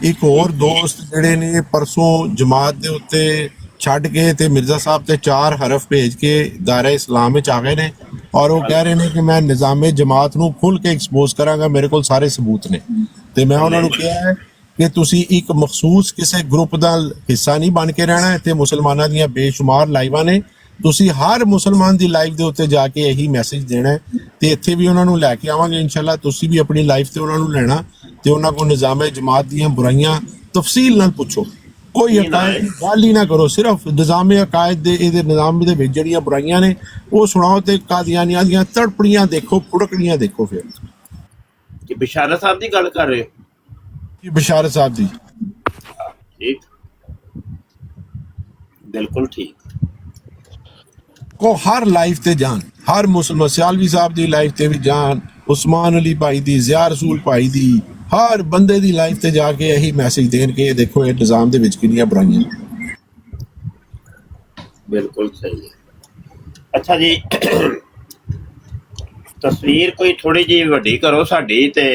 ਇੱਕ ਹੋਰ ਦੋਸਤ ਜਿਹੜੇ ਨੇ ਪਰਸੋਂ ਜਮਾਤ ਦੇ ਉੱਤੇ ਛੱਡ ਕੇ ਤੇ ਮਿਰਜ਼ਾ ਸਾਹਿਬ ਤੇ 4 ਹਰਫ ਭੇਜ ਕੇ ਦਾਇਰਾ ਇਸਲਾਮ ਵਿੱਚ ਆ ਗਏ ਨੇ ਔਰ ਉਹ ਕਹਿ ਰਹੇ ਨੇ ਕਿ ਮੈਂ ਨਿਜ਼ਾਮੇ ਜਮਾਤ ਨੂੰ ਖੁੱਲ ਕੇ ਐਕਸਪੋਜ਼ ਕਰਾਂਗਾ, ਮੇਰੇ ਕੋਲ ਸਾਰੇ ਸਬੂਤ ਨੇ। ਤੇ ਮੈਂ ਉਹਨਾਂ ਨੂੰ ਕਿਹਾ ਹੈ ਕਿ ਤੁਸੀਂ ਇੱਕ ਮਖਸੂਸ ਕਿਸੇ ਗਰੁੱਪ ਦਾ ਹਿੱਸਾ ਨਹੀਂ ਬਣ ਕੇ ਰਹਿਣਾ। ਇੱਥੇ ਮੁਸਲਮਾਨਾਂ ਦੀਆਂ ਬੇਸ਼ੁਮਾਰ ਲਾਈਵਾਂ ਨੇ, ਤੁਸੀਂ ਹਰ ਮੁਸਲਮਾਨ ਦੀ ਲਾਈਫ ਦੇ ਉੱਤੇ ਜਾ ਕੇ ਇਹੀ ਮੈਸੇਜ ਦੇਣਾ ਹੈ ਤੇ ਇੱਥੇ ਵੀ ਉਹਨਾਂ ਨੂੰ ਲੈ ਕੇ ਆਵਾਂਗੇ ਇਨਸ਼ਾਅੱਲਾ। ਤੁਸੀਂ ਵੀ ਆਪਣੀ ਲਾਈਫ ਤੇ ਉਹਨਾਂ ਨੂੰ ਲੈਣਾ ਤੇ ਉਹਨਾਂ ਕੋਲ ਨਿਜ਼ਾਮੇ ਜਮਾਤ ਦੀਆਂ ਬੁਰਾਈਆਂ ਤਫਸੀਲ ਨਾਲ ਪੁੱਛੋ, ਕੋਈ ਅਕਾਇਦ ਗੱਲ ਹੀ ਨਾ ਕਰੋ, ਸਿਰਫ ਨਿਜ਼ਾਮੇ ਅਕਾਇਦ ਦੇ ਇਹਦੇ ਨਿਜ਼ਾਮ ਦੇ ਵਿੱਚ ਜਿਹੜੀਆਂ ਬੁਰਾਈਆਂ ਨੇ ਉਹ ਸੁਣਾਓ ਤੇ ਕਾਦੀਆਨੀਆਂ ਦੀਆਂ ਤੜਪੜੀਆਂ ਦੇਖੋ, ਫੁੜਕੜੀਆਂ ਦੇਖੋ। ਫਿਰ ਕਿ ਬਿਸ਼ਾਰਤ ਸਾਹਿਬ ਦੀ ਗੱਲ ਕਰ ਰਹੇ ਹੋ? ਬਿਸ਼ਾਰਤ ਸਾਹਿਬ ਦੀ ਠੀਕ, ਬਿਲਕੁਲ ਠੀਕ। को हर लाइफ ते जान, हर मुसलमान सियालवी साहब दी लाइफ ते भी जान, उस्मान अली भाई दी, ज़िया रसूल भाई दी, हर बंदे दी लाइफ ते जाके यही मैसेज देन के देखो ये निजाम दे विच कितनी बुराइयां। बिल्कुल सही है। अच्छा जी, तस्वीर कोई थोड़ी जी वड्डी करो साडी ते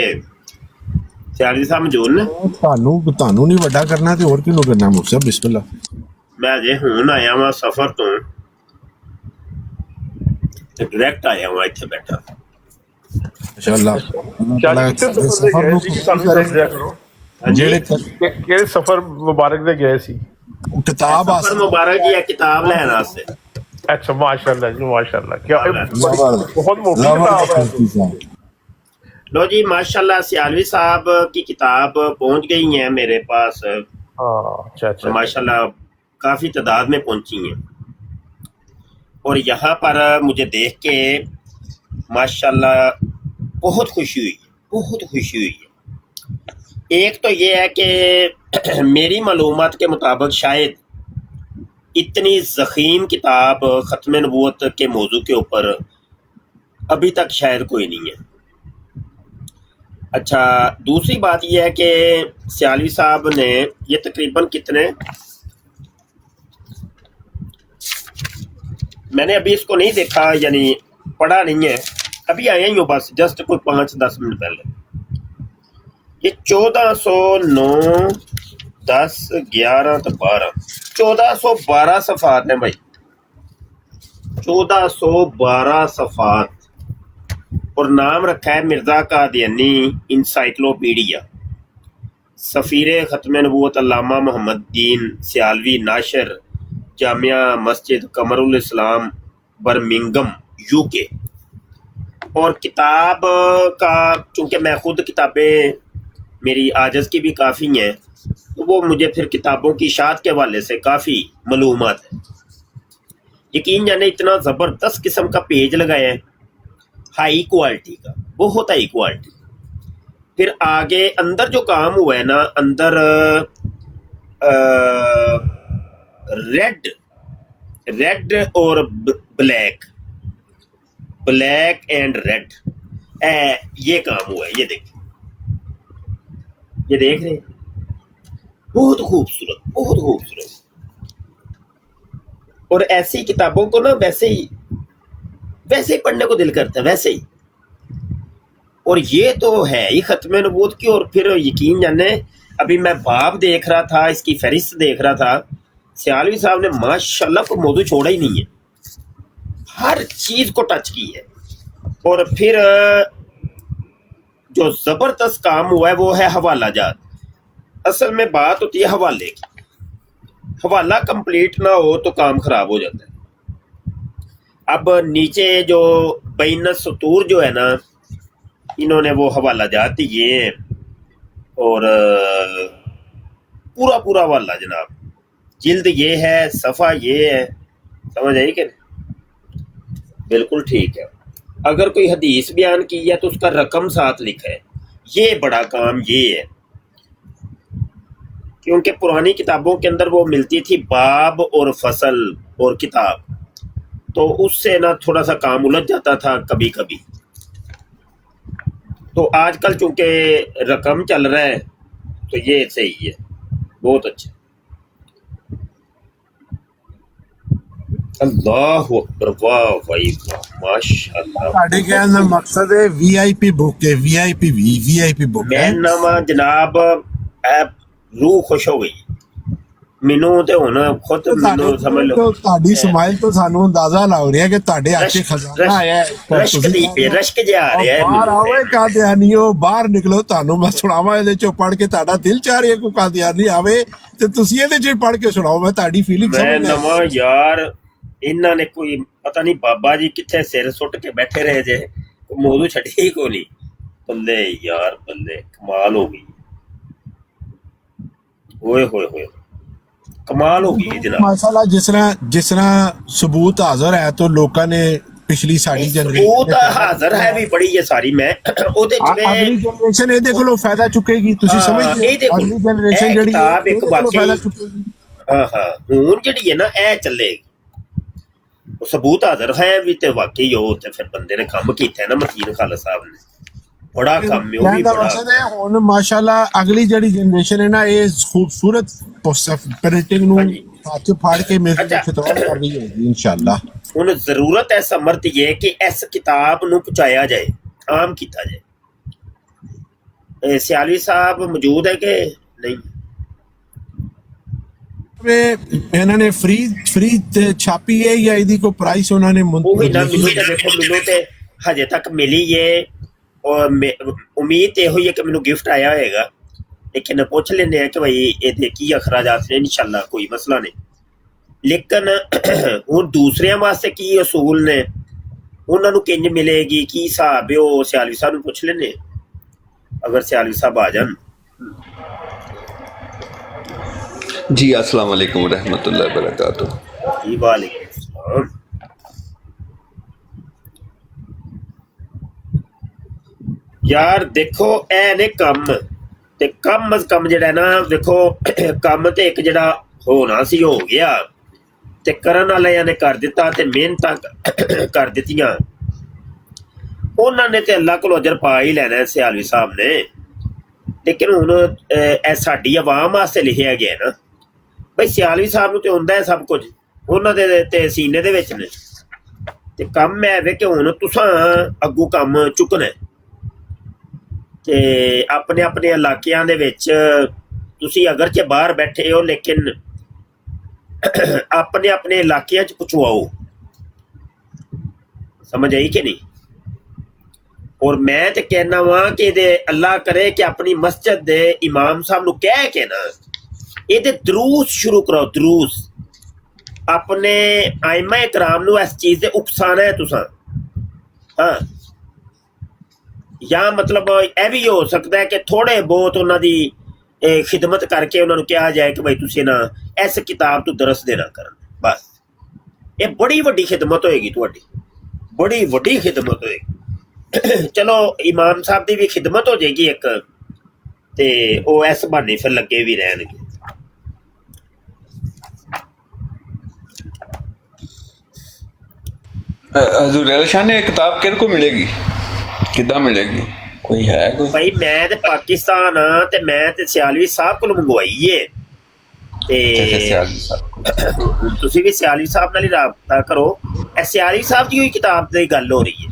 सियालवी साहब मौजूद ने। ਤੁਹਾਨੂੰ ਨਹੀਂ ਵੱਡਾ ਕਰਨਾ ਤੇ ਹੋਰ ਕਿਹਨੂੰ ਕਰਨਾ? ਮੁਰਸ਼ਦ ਬਿਸਮਿਲ੍ਲਾ। मैं अजे हुण आया वां सफर तो डायरेक्ट आया हुआ इत्थे बैठा। माशाअल्लाह ਜਿਹੜੇ ਕਿਹੜੇ ਸਫ਼ਰ ਮੁਬਾਰਕ ਦੇ ਗਏ ਸੀ? ਕਿਤਾਬ सफर मुबारक जी किताब लैन वास्ते। अच्छा माशाल्लाह जी माशाल्लाह, क्या बहुत मोटी किताब किताब है। लो जी माशाल्लाह, सियालवी साहब की किताब पहुंच गई है मेरे पास। अच्छा अच्छा, माशाल्लाह काफ़ी तादाद में पहुंची हैं और यहाँ पर मुझे देख के माशाल्लाह बहुत खुशी हुई, बहुत खुशी हुई है। एक तो ये है कि मेरी मालूमात के मुताबिक शायद इतनी ज़ख़ीम किताब ख़त्म नबूवत के मौजू के ऊपर अभी तक शायद कोई नहीं है। अच्छा, दूसरी बात यह है कि सियालवी साहब ने ये तकरीबन कितने, मैंने अभी इसको नहीं देखा, यानी पढ़ा नहीं है, अभी आया ही हूँ बस जस्ट कोई 5-10 मिनट पहले। ये 1409, 10, 11 तो 12, 1412 सफ़ात ने भाई, 1412 सफ़ात। और नाम रखा है मिर्ज़ा कादियानी इंसाइक्लोपीडिया। सफ़ीर ख़त्म नबूवत अल्लामा मोहम्मद दीन सियालवी, नाशर जामिया मस्जिद कमरुल इस्लाम, बर्मिंगम, यूके। और किताब का, चूँकि मैं ख़ुद किताबें मेरी आजज़ की भी काफ़ी हैं, तो वो मुझे फिर किताबों की इशाअत के हवाले से काफ़ी मालूमात है। यकीन जाने इतना ज़बरदस्त किस्म का पेज लगाया है, हाई क्वालिटी का, बहुत हाई क्वालिटी। फिर आगे अंदर जो काम हुआ है ना, अंदर रेड और ब्लैक, ब्लैक एंड रेड, ये काम हुआ है। ये देखिए, ये देख रहे हैं, बहुत खूबसूरत, बहुत खूबसूरत। और ऐसी किताबों को ना वैसे ही पढ़ने को दिल करता है, वैसे ही। और ये तो है ही ख़त्म नबूवत की। और फिर यकीन जाने, अभी मैं बाब देख रहा था, इसकी फहरिस्त देख रहा था, सियालवी साहब ने माशाल्लाह को मौजू छोड़ा ही नहीं है, हर चीज़ को टच की है। और फिर जो ज़बरदस्त काम हुआ है वो है हवाला जात। असल में बात होती है हवाले की, हवाला कंप्लीट ना हो तो काम ख़राब हो जाता है। अब नीचे जो बैन सतूर जो है ना, इन्होंने वो हवाला जात दिए हैं और पूरा पूरा हवाला जनाब, जिल्द ये है, सफ़ा ये है, समझ आई कि बिल्कुल ठीक है। अगर कोई हदीस बयान की है तो उसका रकम साथ लिखा है, ये बड़ा काम ये है। क्योंकि पुरानी किताबों के अंदर वो मिलती थी बाब और फसल और किताब, तो उससे ना थोड़ा सा काम उलझ जाता था कभी कभी। तो आजकल चूँकि रकम चल रहा है तो ये सही है, बहुत अच्छा। अल्लाह अकबर, वाह भाई वाह, माशाअल्लाह। ਸਾਡੇ ਕਹਿਣ ਦਾ ਮਕਸਦ है VIP बुक है, VIP बुक है। मैं नवा जनाब रूह खुश हो गई ਮੈਨੂੰ ਤੇ ਹੁਣ ਖੁਦ ਮੈਨੂੰ ਸਮਝ ਲਓ ਤੁਹਾਡੀ ਸਮਾਈਲ ਤੋਂ ਸਾਨੂੰ ਅੰਦਾਜ਼ਾ ਲੱਗ ਰਿਹਾ ਕਿ ਤੁਹਾਡੇ ਹੱਥ 'ਚ ਖਜ਼ਾਨਾ ਆਇਆ ਹੈ। ਰਸ਼ਕ ਜਿਹਾ ਆ ਰਿਹਾ ਬਾਹਰ ਆਵੇ ਕਾਦੀਆਨੀਓ, ਬਾਹਰ ਨਿਕਲੋ, ਤੁਹਾਨੂੰ ਮੈਂ ਸੁਣਾਵਾਂ ਇਹਦੇ ਚੋਂ ਪੜ੍ਹ ਕੇ, ਤੁਹਾਡਾ ਦਿਲ ਚਾਹ ਰਿਹਾ ਕੋਈ ਕਾਦੀਆਨੀ ਆਵੇ ਤੇ ਤੁਸੀਂ ਇਹਦੇ 'ਚ ਪੜ੍ਹ ਕੇ ਸੁਣਾਓ, ਮੈਂ ਤੁਹਾਡੀ ਫੀਲਿੰਗ ਮੈਂ ਸਮਝਦਾ। ਨਵਾਂ ਯਾਰ ਇਹਨਾਂ ਨੇ ਕੋਈ ਪਤਾ ਨਹੀਂ ਬਾਬਾ ਜੀ ਕਿੱਥੇ ਸਿਰ ਸੁੱਟ ਕੇ ਬੈਠੇ ਰਹੇ ਜੇ, ਮੋਦੂ ਛੱਡੀ ਕੋ ਨਹੀਂ। ਬੱਲੇ ਯਾਰ ਬੱਲੇ, ਕਮਾਲ ਹੋ ਗਈ, ਓਏ ਹੋਏ ਹੋਏ ਕਮਾਲ ਹੋ ਗਈ ਜਨਾਬ। ਮਾਸ਼ਾਅੱਲਾ ਜਿਸ ਤਰ੍ਹਾਂ ਸਬੂਤ ਹਾਜ਼ਰ ਹੈ ਤਾਂ ਲੋਕਾਂ ਨੇ ਪਿਛਲੀ ਸਾਡੀ ਜਨਰੇਸ਼ਨ ਉਹ ਤਾਂ ਹਾਜ਼ਰ ਹੈ ਵੀ ਬੜੀ ਹੈ ਸਾਰੀ, ਮੈਂ ਉਹਦੇ ਚ ਮੈਂ ਅਗਲੀ ਜਨਰੇਸ਼ਨ ਇਹਦੇ ਕੋਲੋਂ ਫਾਇਦਾ ਚੁੱਕੇਗੀ, ਤੁਸੀਂ ਸਮਝਦੇ ਹੋ? ਅਗਲੀ ਜਨਰੇਸ਼ਨ ਜਿਹੜੀ ਕਿਤਾਬ ਇੱਕ ਫਾਇਦਾ ਚੁੱਕੇਗੀ। ਹੁਣ ਜਿਹੜੀ ਹੈ ਨਾ ਇਹ ਚੱਲੇਗੀ, ਉਹ ਸਬੂਤ ਹਾਜ਼ਰ ਹੈ ਵੀ ਤੇ ਵਾਕਈ ਉਹ ਤੇ ਫਿਰ ਬੰਦੇ ਨੇ ਕੰਮ ਕੀਤਾ ਨਾ ਮਤੀਨ ਖਾਲਸਾ ਸਾਹਿਬ ਨੇ, ਬੜਾ ਕੰਮ ਹੈ ਉਹ ਵੀ ਬੜਾ। ਹੁਣ ਮਾਸ਼ਾਅੱਲਾ ਅਗਲੀ ਜਿਹੜੀ ਜਨਰੇਸ਼ਨ ਹੈ ਨਾ, ਇਹ ਖੂਬਸੂਰਤ ਪ੍ਰਿੰਟਿੰਗ ਨੂੰ ਹੱਥ ਫਾੜ ਕੇ ਮੇਰੇ ਖਿਤਾਬ ਕਰ ਰਹੀ ਹੋਗੀ ਇਨਸ਼ਾਅੱਲਾ। ਹੁਣ ਜ਼ਰੂਰਤ ਹੈ ਸਮਰ ਦੀ ਹੈ ਕਿ ਇਸ ਕਿਤਾਬ ਨੂੰ ਪਹੁੰਚਾਇਆ ਜਾਏ, ਆਮ ਕੀਤਾ ਜਾਏ। ਸਿਆਲਵੀ ਸਾਹਿਬ ਮੌਜੂਦ ਹੈ ਕਿ ਨਹੀਂ? ਇਹਨਾਂ ਨੇ ਫ੍ਰੀ ਤੇ ਛਾਪੀ ਹੈ ਜਾਂ ਇਹਦੀ ਕੋਈ ਪ੍ਰਾਈਸ ਉਹਨਾਂ ਨੇ ਉਹ ਵੀ ਨਾ ਮੈਨੂੰ ਤੇ ਦੇਖੋ, ਮੈਨੂੰ ਤੇ ਹਜੇ ਤੱਕ ਮਿਲੀ ਹੈ ਔਰ ਉਮੀਦ ਇਹੋ ਹੀ ਹੈ ਕਿ ਮੈਨੂੰ ਗਿਫਟ ਆਇਆ ਹੋਏਗਾ, ਲੇਕਿਨ ਪੁੱਛ ਲੈਂਦੇ ਆ ਕਿ ਭਾਈ ਇਹਦੇ ਕੀ ਅਖਰਾਜਾਤ ਨੇ। ਇਨਸ਼ਾਅੱਲਾ ਕੋਈ ਮਸਲਾ ਨਹੀਂ, ਲੇਕਿਨ ਹੁਣ ਦੂਸਰਿਆਂ ਵਾਸਤੇ ਕੀ ਅਸੂਲ ਨੇ, ਉਹਨਾਂ ਨੂੰ ਕਿੰਜ ਮਿਲੇਗੀ, ਕੀ ਹਿਸਾਬ ਹੈ, ਉਹ ਸਿਆਲਵੀ ਸਾਹਿਬ ਨੂੰ ਪੁੱਛ ਲੈਂਦੇ ਅਗਰ ਸਿਆਲਵੀ ਸਾਹਿਬ ਆ ਜਾਣ। जी अस्सलाम वालेकुम रहमतुल्लाहि वबरकातुह। जी वालेकुम सलाम। यार देखो ए ने कम ते कम अज कम जेड़ा ना, देखो कम ते एक जेड़ा होना सी हो गया ते करन वाले ने कर दिता ते मेहनत कर दित्तियां, उन्होंने ते अल्लाह को अजर पा ही लेना है सियालवी साहब ने। लेकिन हुण साडी आवाम वास्ते लिखिया गया ना भाई, सियालवी साहब नूं ते हुंदा है सब कुछ, उन्हां दे ते सीने दे विच ने ते कम है वे कि हुण तुसां अग्गों कम चुकना ते अपने अपने इलाकिਆਂ ਦੇ ਵਿੱਚ ਤੁਸੀਂ अगर च बाहर बैठे हो, लेकिन अपने अपने इलाकिਆਂ ਚ ਪਹੁੰਚਾਓ। समझ आई कि नहीं? और मैं तो कहना वा कि अल्लाह करे कि अपनी मस्जिद दे इमाम साहब नूं कह के ना ये दरूस शुरू कराओ, दरूस अपने आइमा इकराम नूं इस चीज़ दे उकसाना है तुसां। हाँ, या मतलब यह भी हो सकता है कि थोड़े बहुत उन्हां दी खिदमत करके उन्होंने कहा जाए कि भाई तुसीं ना इस किताब तो दरस देना करन, बस ये बड़ी वड्डी खिदमत होएगी, तुहाडी बड़ी वड्डी खिदमत होएगी। चलो इमाम साहब की भी खिदमत हो जाएगी एक, ते वो इस बहाने फिर लगे भी रहणगे। हजूर शाह ने किताब किहदे को मिलेगी, किद्दां मिलेगी, कोई है कोई? भाई मैं ते पाकिस्तान हाँ ते मैं ते सियालवी साहब को मंगवाई है ते तुसीं भी सियालवी साहब नाल ही राबता करो। सियालवी साहब की किताब की गल हो रही है।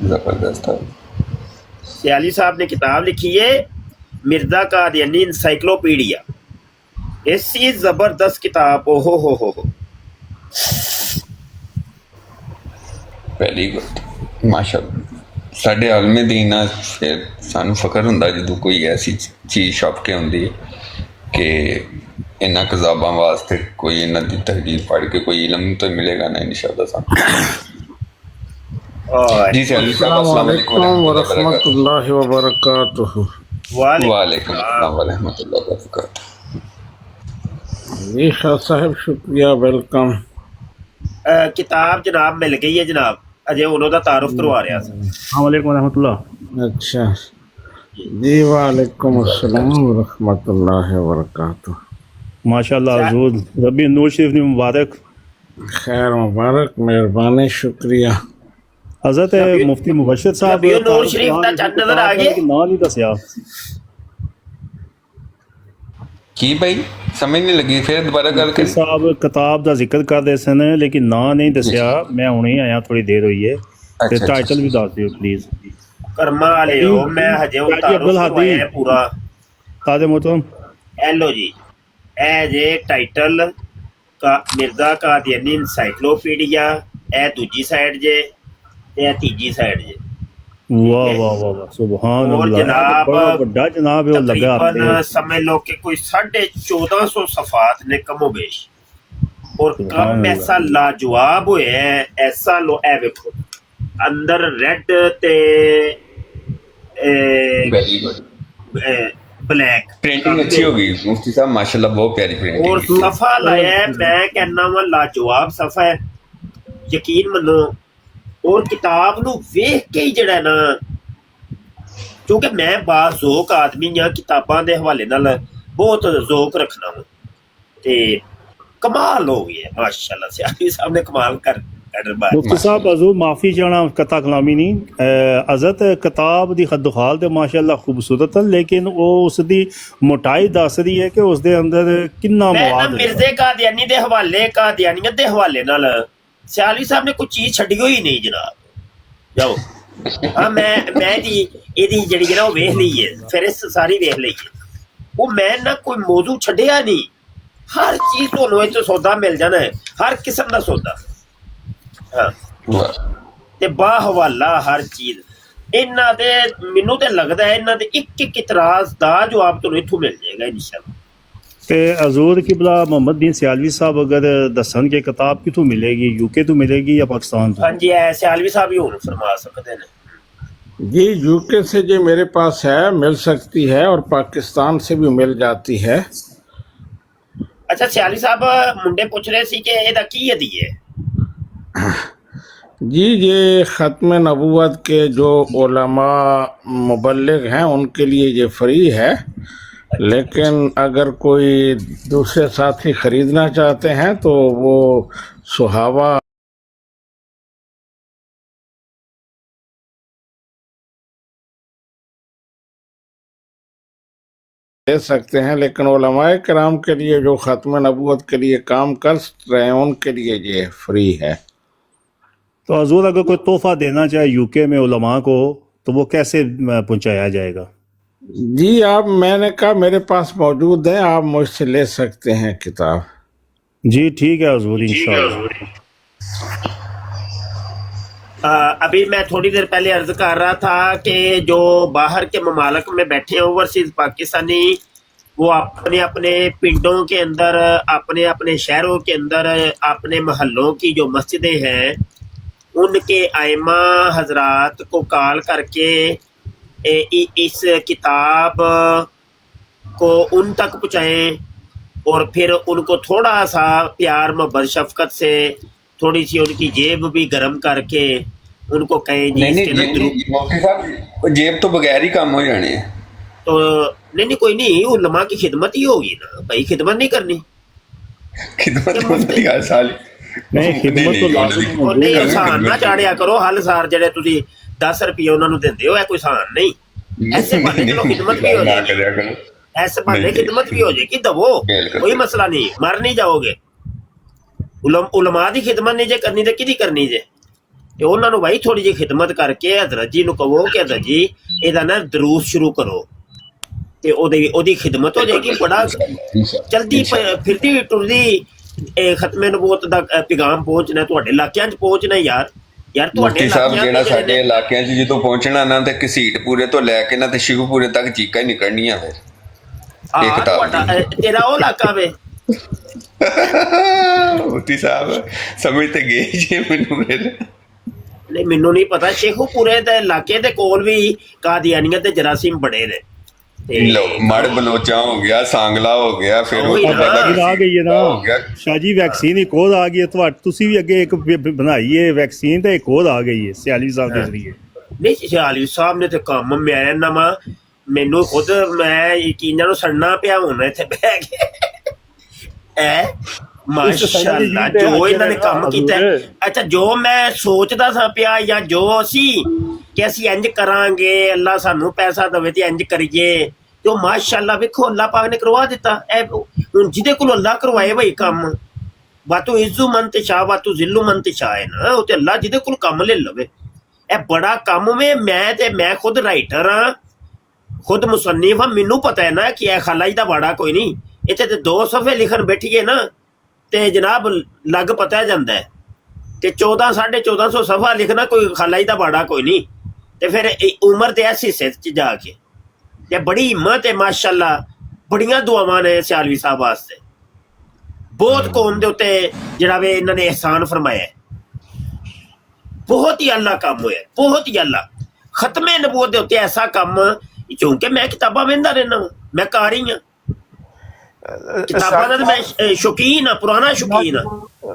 जबरदस्त। सियाली साहब ने किताब लिखी है मिर्जा कादियानी इंसाइक्लोपीडिया, ऐसी जबरदस्त किताब। ओहो हो वेरी गुड, माशाअल्लाह। साडे आलमे दीन नाल फिर सानू फखर हुंदा जदों कोई ऐसी चीज़ छप के आउंदी कि इन्हां किताबां वास्ते कोई इन्हां दी तहरीर पढ़ के कोई इल्म तो मिलेगा ना इंशाअल्लाह सानू। जी सर, अस्सलाम वालेकुम व रहमतुल्लाहि व बरकातुहू। वालेकुम अस्सलाम व रहमतुल्लाहि व बरकातुहू। जी शाह साहब शुक्रिया, वेलकम। किताब जनाब मिल गई है जनाब, अजय उन्हों का तारुफ करवा रहा था। अस्सलाम वालेकुम रहमतुल्लाह। अच्छा जी, वालेकुम अस्सलाम व रहमतुल्लाहि व बरकातुहू। माशाअल्लाह हुजूर, रबी नूर शरीफ ने मुबारक। खैर मुबारक, मेहरबानी, शुक्रिया। हज़रत मुफ्ती मुबशर साहब रबी नूर शरीफ दा चंद नजर आ गए, ना नहीं दसिया की भाई समझ नहीं लगी, फिर दोबारा गल कर। साहब किताब का जिक्र करते सन लेकिन ना नहीं दसिया, मैं हुणे ही आया, थोड़ी देर हुई है। अच्छा, टाइटल भी दस दिओ प्लीज। ਕਰਮਾਂ ਵਾਲੇ ਹੋ, ਮੈਂ ਹਜੇ ਕਾਜੀ ਉਤਾਰੋ ਅਬਦੁਲ ਹਾਦੀ। ਹੋਇਆ ਪੂਰਾ। ਕਾਦੇ मोहतरम ਐਲੋ ਜੀ, ਇਹ ਜੇ ਟਾਈਟਲ ਮਿਰਜ਼ਾ ਕਾਦੀਆਨੀ ਇਨਸਾਈਕਲੋਪੀਡੀਆ, ਇਹ ਦੂਜੀ ਸਾਈਡ ਜੇ ਤੇ ਇਹ ਤੀਜੀ ਸਾਈਡ ਜੇ। वाह वाह वाह वाह सुभान और अल्लाह, जनाब, बड़ा बड़ा जनाब है वो लगा तकरीबन आपने। समझ लो कि कोई 1450 सफात ने कमोबेश, और सुभान कम अल्लाह। ऐसा लाजवाब हुए है, ऐसा लो ए देखो अंदर रेड ते वेरी गुड, ब्लैक प्रिंटिंग अच्छी होगी मुफ्ती साहब, माशाल्लाह बहुत प्यारी प्रिंटिंग और है। सफा लाया है, मैं कहना वा लाजवाब सफा है, यकीन मनो। और किताब नू वेख के ही जड़ा ना, क्योंकि मैं बाज़ोक आदमी हाँ, किताबां दे हवाले नाल बहुत जोक रखना वा, ते कमाल हो गई है माशाल्लाह। सियासी साहब ने कमाल कर मुफ्ती साहब हजूर माफ़ी चाहना कथा कलामी नहीं, अजत किताब दी हदोहाल ते माशाल्लाह खूबसूरत है, लेकिन वो उसकी मोटाई दस रही है कि उसके अंदर कितना मैं ना मवाद है। मिर्जे कादियानी दे हवाले, कादियानियत दे हवाले नाल सियाली साहब ने कोई चीज छड्डी होई नहीं जनाब। जाओ हाँ, मैं जी एदी जड़ी ना वेख ली है, फिरिस्त सारी वेख ली है, वो मैं ना कोई मौजू छड्डिया नहीं, हर चीज तुहानू इत्थे सौदा मिल जाना है, हर किस्म दा सौदा। हाँ, वाह, ते बा हवाला हर चीज इन्हां दे। मैनू ते लगदा है इन्हां दे एक इतराज दा जवाब तुहानू इत्थों मिल जाएगा इंशाअल्लाह। ते हजूर किबला मोहम्मद बिन सियालवी साहब अगर दसन के किताब कितों मिलेगी, यूके तो मिलेगी या पाकिस्तान तो? हाँ जी, ऐसे आलवी साहब ही हुण फरमा सकते हैं। जी यूके से जो मेरे पास है मिल सकती है, और पाकिस्तान से भी मिल जाती है। अच्छा, सियाली साहब मुंडे पूछ रहे सी कि एदा की हदी है? जी ये ख़त्म नबूवत के जो उलमा मुबल्लिग हैं उनके लिए ये फ्री है, लेकिन अगर कोई दूसरे साथी ख़रीदना चाहते हैं तो वो सुहावा दे सकते हैं, लेकिन उलमाए कराम के लिए जो ख़त्म नबूवत के लिए काम कर रहे हैं उनके लिए ये फ्री है। तो हजूर अगर कोई तोहफा देना चाहे यूके में उलमा को तो वो कैसे पहुंचाया जाएगा? जी आप, मैंने कहा मेरे पास मौजूद है, आप मुझसे ले सकते हैं किताब। जी ठीक है हजूर, इंशाअल्लाह। अभी मैं थोड़ी देर पहले अर्ज कर रहा था कि जो बाहर के ममालक में बैठे ओवरसीज पाकिस्तानी, वो अपने अपने पिंडों के अंदर, अपने अपने शहरों के अंदर, अपने महल्लों की जो मस्जिदें हैं उनके आइमा हजरात को कॉल करके इस किताब को उन तक पहुँचाएँ, और फिर उनको थोड़ा सा प्यार मोहब्बत शफकत से थोड़ी सी उनकी जेब भी गर्म करके उनको कहें जी नहीं इसके ना नहीं मुफ्ती साहब, जेब तो बगैर ही काम हो जाने हैं। तो नहीं कोई नहीं, उलमा की खिदमत ही होगी ना भाई, खिदमत नहीं करनी। खिदमत होती है साल नहीं खिदमत तो लाजिम और नहीं आसान ना चाड़िया करो, हल सार ਜਿਹੜੇ ਤੁਸੀਂ 10 ਰੁਪਏ ਉਹਨਾਂ ਨੂੰ ਦਿੰਦੇ ਹੋ, ਇਹ ਕੋਈ ਆसान नहीं। ऐसे बहाने चलो खिदमत भी हो जाएगी, ऐसे बहाने खिदमत भी हो जाएगी, दबो कोई मसला नहीं, मर नहीं जाओगे। उलमा ਦੀ ਖਿਦਮਤ ਨਹੀਂ ਜੇ ਕਰਨੀ ਤੇ ਕਿਹਦੀ ਕਰਨੀ ਜੇ? ਤੇ ਉਹਨਾਂ ਨੂੰ ਭਾਈ ਥੋੜੀ ਜਿਹੀ ਖਿਦਮਤ ਕਰਕੇ ਹਜ਼ਰਤ ਜੀ ਨੂੰ ਕਹੋ ਕਿ ਹਜ਼ਰਤ ਜੀ ਇਹਦਾ ਨਾ ਦਰੂਸ ਸ਼ੁਰੂ ਕਰੋ, ਤੇ ਉਹਦੀ ਖਿਦਮਤ ਹੋ ਜਾਏਗੀ। ਬੜਾ ਜਲਦੀ ਫਿਰਦੀ ਟੁਰਦੀ ਇਹ ਖਤਮੇ ਨਬੂਵਤ ਦਾ ਪੈਗਾਮ ਪਹੁੰਚਣਾ ਤੁਹਾਡੇ ਇਲਾਕਿਆਂ 'ਚ ਪਹੁੰਚਣਾ ਯਾਰ ਤੁਹਾਡੇ ਮੁਫਤੀ ਸਾਹਿਬ ਇਲਾਕਿਆਂ ਜਿਹੜਾ 'ਚ ਸਾਡੇ ਇਲਾਕਿਆਂ 'ਚ ਜਦੋਂ ਪਹੁੰਚਣਾ ਨਾ, ਤੇ ਘਸੀਟਪੂਰੇ ਤੋਂ ਲੈ ਕੇ ਨਾ ਤੇ ਸ਼ਿਵਪੂਰੇ ਤੱਕ ਚੀਕਾਂ ਹੀ ਨਿਕਲਣੀਆਂ ਫਿਰ ਇਹ ਕਿਤਾਬ ਤੁਹਾਡਾ ਤੇਰਾ ਉਹ ਇਲਾਕਾ ਵੇ। ਮੁਫਤੀ ਸਾਹਿਬ ਸਮਝ ਤੇ ਗਏ ਜੀ ਮੈਨੂੰ ਫਿਰ। ਨਹੀਂ ਮੈਨੂੰ ਨਹੀਂ ਪਤਾ, ਸ਼ੇਖੂਪੁਰੇ ਦੇ ਇਲਾਕੇ ਦੇ ਕੋਲ ਵੀ ਕਾਦੀਆਨੀਅਤ ਦੇ ਜਰਾਸੀਮ ਬੜੇ ਨੇ। ਲੋ ਮੜ ਬਲੋਚਾ ਹੋ ਗਿਆ, ਸਾਂਗਲਾ ਹੋ ਗਿਆ, ਫਿਰ ਉਹ ਵੈਕਸੀਨ ਆ ਗਈ ਹੈ ਨਾ ਹੋ ਗਿਆ। ਸ਼ਾਹ ਜੀ, ਵੈਕਸੀਨ ਇੱਕ ਹੋਰ ਆ ਗਈ ਹੈ। ਤੁਸੀਂ ਵੀ ਅੱਗੇ ਇੱਕ ਬਣਾਈ ਹੈ ਵੈਕਸੀਨ, ਤੇ ਇੱਕ ਹੋਰ ਆ ਗਈ ਹੈ ਸਿਆਲੀ ਸਾਹਿਬ ਦੇ ਜ਼ਰੀਏ। ਨਹੀਂ ਸਿਆਲੀ ਸਾਹਿਬ ਨੇ ਤੇ ਕੰਮ ਮੈਂ ਨਵਾਂ, ਮੈਨੂੰ ਖੁਦ ਮੈਂ ਯਕੀਨਾਂ ਨੂੰ ਸੜਨਾ ਪਿਆ ਹੁਣ ਇੱਥੇ ਬਹਿ ਕੇ। ਐ ਮਾਸ਼ਾਅੱਲਾ ਜੋ ਇਹਨਾਂ ਨੇ ਕੰਮ ਕੀਤਾ। ਅੱਛਾ ਜੋ ਮੈਂ ਸੋਚਦਾ ਸਾਂ ਪਿਆ ਜਾਂ ਜੋ ਅਸੀਂ ਕਿ ਅਸੀਂ ਇੰਜ ਕਰਾਂਗੇ, ਅੱਲਾ ਸਾਨੂੰ ਪੈਸਾ ਦੇਵੇ ਤੇ ਇੰਜ ਕਰੀਏ, ਤੇ ਉਹ ਮਾਸ਼ਾਅੱਲਾ ਵੇਖੋ ਅੱਲਾ ਪਾਕ ਨੇ ਕਰਵਾ ਦਿੱਤਾ। ਇਹ ਹੁਣ ਜਿਹਦੇ ਕੋਲ ਅੱਲਾ ਕਰਵਾਏ ਬਈ ਕੰਮ, ਵਾਤੂ ਇਜ਼ੂ ਮਨ ਤੇ ਸ਼ਾਹ ਵਾਤੂ ਜ਼ਿੱਲੂ ਮਨ ਤੇ ਸ਼ਾਹ ਹੈ ਨਾ, ਉਹ ਤੇ ਅੱਲਾ ਜਿਹਦੇ ਕੋਲ ਕੰਮ ਲੈ ਲਵੇ। ਇਹ ਬੜਾ ਕੰਮ ਵੇ। ਮੈਂ ਖੁਦ ਰਾਈਟਰ ਹਾਂ, ਖੁਦ ਮੁਸੰਨਿਫ ਹਾਂ, ਮੈਨੂੰ ਪਤਾ ਹੈ ਨਾ ਕਿ ਇਹ ਖਾਲਾ ਜੀ ਦਾ ਬਾੜਾ ਕੋਈ ਨਹੀਂ। ਇੱਥੇ ਤੇ 2 ਸਫ਼ੇ ਲਿਖਣ ਬੈਠੀਏ ਨਾ ਤੇ ਜਨਾਬ ਲੱਗ ਪਤਾ ਜਾਂਦਾ ਹੈ। ਤੇ 1400 ਸਫ਼ਾ ਲਿਖਣਾ ਕੋਈ ਖਾਲਾ ਜੀ ਦਾ ਬਾੜਾ ਕੋਈ ਨਹੀਂ। ਤੇ ਫਿਰ ਉਮਰ ਦੇ ਇਸ ਹਿੱਸੇ 'ਚ ਜਾ ਕੇ ਤੇ ਬੜੀ ਹਿੰਮਤ ਹੈ ਮਾਸ਼ਾਅੱਲਾ। ਬੜੀਆਂ ਦੁਆਵਾਂ ਨੇ ਸਿਆਲਵੀ ਸਾਹਿਬ ਵਾਸਤੇ। ਬਹੁਤ ਕੌਮ ਦੇ ਉੱਤੇ ਜਿਹੜਾ ਵੇ ਇਹਨਾਂ ਨੇ ਇਹਸਾਨ ਫਰਮਾਇਆ। ਬਹੁਤ ਹੀ ਅੱਲਾ ਕੰਮ ਹੋਇਆ, ਬਹੁਤ ਹੀ ਅੱਲਾ। ਖਤਮੇ ਨਬੂਵਤ ਦੇ ਉੱਤੇ ਐਸਾ ਕੰਮ, ਕਿਉਂਕਿ ਮੈਂ ਕਿਤਾਬਾਂ ਵੇਖਦਾ ਰਹਿਣਾ ਵਾਂ, ਮੈਂ ਕਾਰੀ ਹਾਂ ਕਿਤਾਬਾਂ ਦਾ। ਮੈਂ ਸ਼ੌਕੀਨ ਹਾਂ, ਪੁਰਾਣਾ ਸ਼ੌਕੀਨ ਹਾਂ।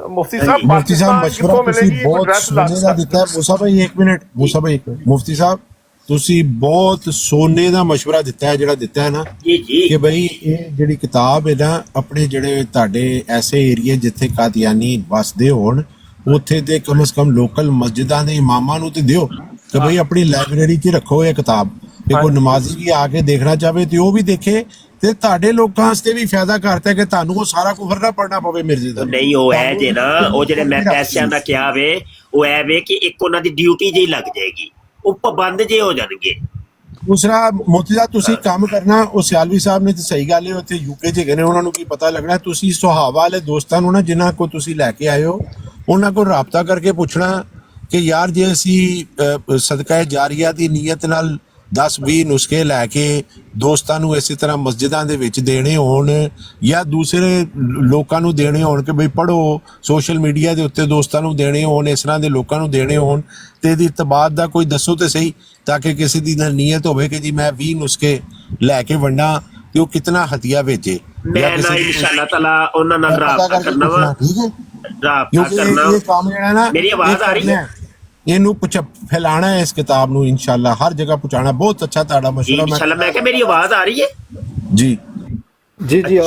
मुफ्ती साहब मुफ्ती साहब पाकिस्तान मशवरा कितों ਤੁਸੀਂ मिलेगी ਬਹੁਤ एड्रेस ਸੋਨੇ ਦਾ ਦਿੱਤਾ ਹੈ। ਮੂਸਾ ਭਾਈ ਇੱਕ ਮਿੰਟ, ਮੂਸਾ ਭਾਈ ਇੱਕ ਮਿੰਟ। ਮੁਫਤੀ ਸਾਹਿਬ ਤੁਸੀਂ ਬਹੁਤ ਸੋਨੇ ਦਾ ਮਸ਼ਵਰਾ ਦਿੱਤਾ ਹੈ, ਜਿਹੜਾ ਦਿੱਤਾ ਹੈ ਨਾ ਜੀ ਜੀ ਕਿ ਬਈ ਇਹ ਜਿਹੜੀ ਕਿਤਾਬ ਹੈ ਨਾ, ਆਪਣੇ ਜਿਹੜੇ ਤੁਹਾਡੇ ਐਸੇ ਏਰੀਏ ਜਿੱਥੇ ਕਾਦੀਆਨੀ ਵਸਦੇ ਹੋਣ ਉੱਥੇ ਤੇ ਕਮ ਸੇ ਕਮ ਲੋਕਲ ਮਸਜਿਦਾਂ ਦੇ ਇਮਾਮਾਂ ਨੂੰ ਤੇ ਦਿਓ ਕਿ ਬਈ ਆਪਣੀ ਲਾਇਬ੍ਰੇਰੀ 'ਚ ਰੱਖੋ ਇਹ ਕਿਤਾਬ, ਕਿ ਕੋਈ ਨਮਾਜ਼ੀ ਵੀ ਆ ਕੇ ਦੇਖਣਾ ਚਾਹਵੇ ਤੇ ਉਹ ਵੀ ਦੇਖੇ। ਤੇ ਤੁਹਾਡੇ ਲੋਕਾਂ ਵਾਸਤੇ ਵੀ ਫਾਇਦਾ ਕਰਤਾ ਕਿ ਤੁਹਾਨੂੰ ਉਹ ਸਾਰਾ ਕੁਫਰ ਨਾ ਪੜਨਾ ਪਵੇ ਮਿਰਜ਼ੇ ਦਾ। ਨਹੀਂ ਉਹ ਹੈ ਜੇ ਨਾ, ਉਹ ਜਿਹੜੇ ਮੈਂ ਪੈਸਿਆਂ ਦਾ ਕਿਹਾ ਵੇ ਉਹ ਐ ਵੇ ਕਿ ਇੱਕ ਉਹਨਾਂ ਦੀ ਡਿਊਟੀ ਜਿਹੀ ਲੱਗ ਜਾਏਗੀ, ਉਹ ਪਾਬੰਦ ਜੇ ਹੋ ਜਾਣਗੇ। ਦੂਸਰਾ ਮੁਫਤੀ ਸਾਹਿਬ ਤੁਸੀਂ ਕੰਮ ਕਰਨਾ, ਉਹ ਸਿਆਲਵੀ ਸਾਹਿਬ ਨੇ ਤੇ ਸਹੀ ਗੱਲ ਹੈ ਉੱਥੇ ਯੂਕੇ 'ਚ ਗਏ ਨੇ, ਉਹਨਾਂ ਨੂੰ ਕੀ ਪਤਾ ਲੱਗਣਾ। ਤੁਸੀਂ ਸੁਹਾਵਾ ਵਾਲੇ ਦੋਸਤਾਂ ਨੂੰ ਨਾ ਜਿਨ੍ਹਾਂ ਕੋ ਤੁਸੀਂ ਲੈ ਕੇ ਆਏ ਹੋ ਉਹਨਾਂ ਕੋਲ ਰਾਬਤਾ ਕਰਕੇ ਪੁੱਛਣਾ ਕਿ ਯਾਰ ਜੇ ਅਸੀਂ ਸਦਕਾ ਜਾਰੀਆ ਦੀ ਨੀਅਤ ਨਾਲ 10-20 ਨੁਸਖੇ ਲੈ ਕੇ ਦੋਸਤਾਂ ਨੂੰ ਇਸੇ ਤਰ੍ਹਾਂ ਮਸਜਿਦਾਂ ਦੇ ਵਿੱਚ ਦੇਣੇ ਹੋਣ ਜਾਂ ਦੂਸਰੇ ਲੋਕਾਂ ਨੂੰ ਦੇਣੇ ਹੋਣ ਕਿ ਬਈ ਪੜ੍ਹੋ, ਸੋਸ਼ਲ ਮੀਡੀਆ ਦੇ ਉੱਤੇ ਦੋਸਤਾਂ ਨੂੰ ਦੇਣੇ ਹੋਣ, ਇਸ ਤਰ੍ਹਾਂ ਦੇ ਲੋਕਾਂ ਨੂੰ ਦੇਣੇ ਹੋਣ, ਤੇ ਇਹਦੀ ਤਬਾਦ ਦਾ ਕੋਈ ਦੱਸੋ ਤੇ ਸਹੀ, ਤਾਂ ਕਿ ਕਿਸੇ ਦੀ ਨੀਅਤ ਹੋਵੇ ਕਿ ਜੀ ਮੈਂ 20 ਨੁਸਖੇ ਲੈ ਕੇ ਵੰਡਾਂ ਤੇ ਉਹ ਕਿਤਨਾ ਹਤੀਆ ਵੇਚੇ। ਮੈਂ ਨਾ ਇਨਸ਼ਾਅੱਲਾ ਤਾਲਾ ਉਹਨਾਂ ਨਾਲ ਰਾਬਤਾ ਕਰਨਾ ਵਾ, ਠੀਕ ਹੈ, ਰਾਬਤਾ ਕਿਉਂਕਿ ਕਰਨਾ। ਇਹ ਕੰਮ ਜਿਹੜਾ ਨਾ ਮੇਰੀ ਆਵਾਜ਼ ਆ ਰਹੀ ਹੈ? ਇਹਨੂੰ ਫੈਲਾਣਾ ਹੈ ਇਸ ਕਿਤਾਬ ਨੂੰ ਇਨਸ਼ਾਅੱਲਾ, ਹਰ ਜਗ੍ਹਾ ਪਹੁੰਚਾਣਾ। ਬਹੁਤ ਅੱਛਾ ਤੁਹਾਡਾ ਮਸ਼ਵਰਾ। ਇਨਸ਼ਾਅੱਲਾ ਮੈਂ ਕਿਹਾ ਮੇਰੀ ਆਵਾਜ਼ ਆ ਰਹੀ ਹੈ? ਜੀ ਜੀ ਜੀ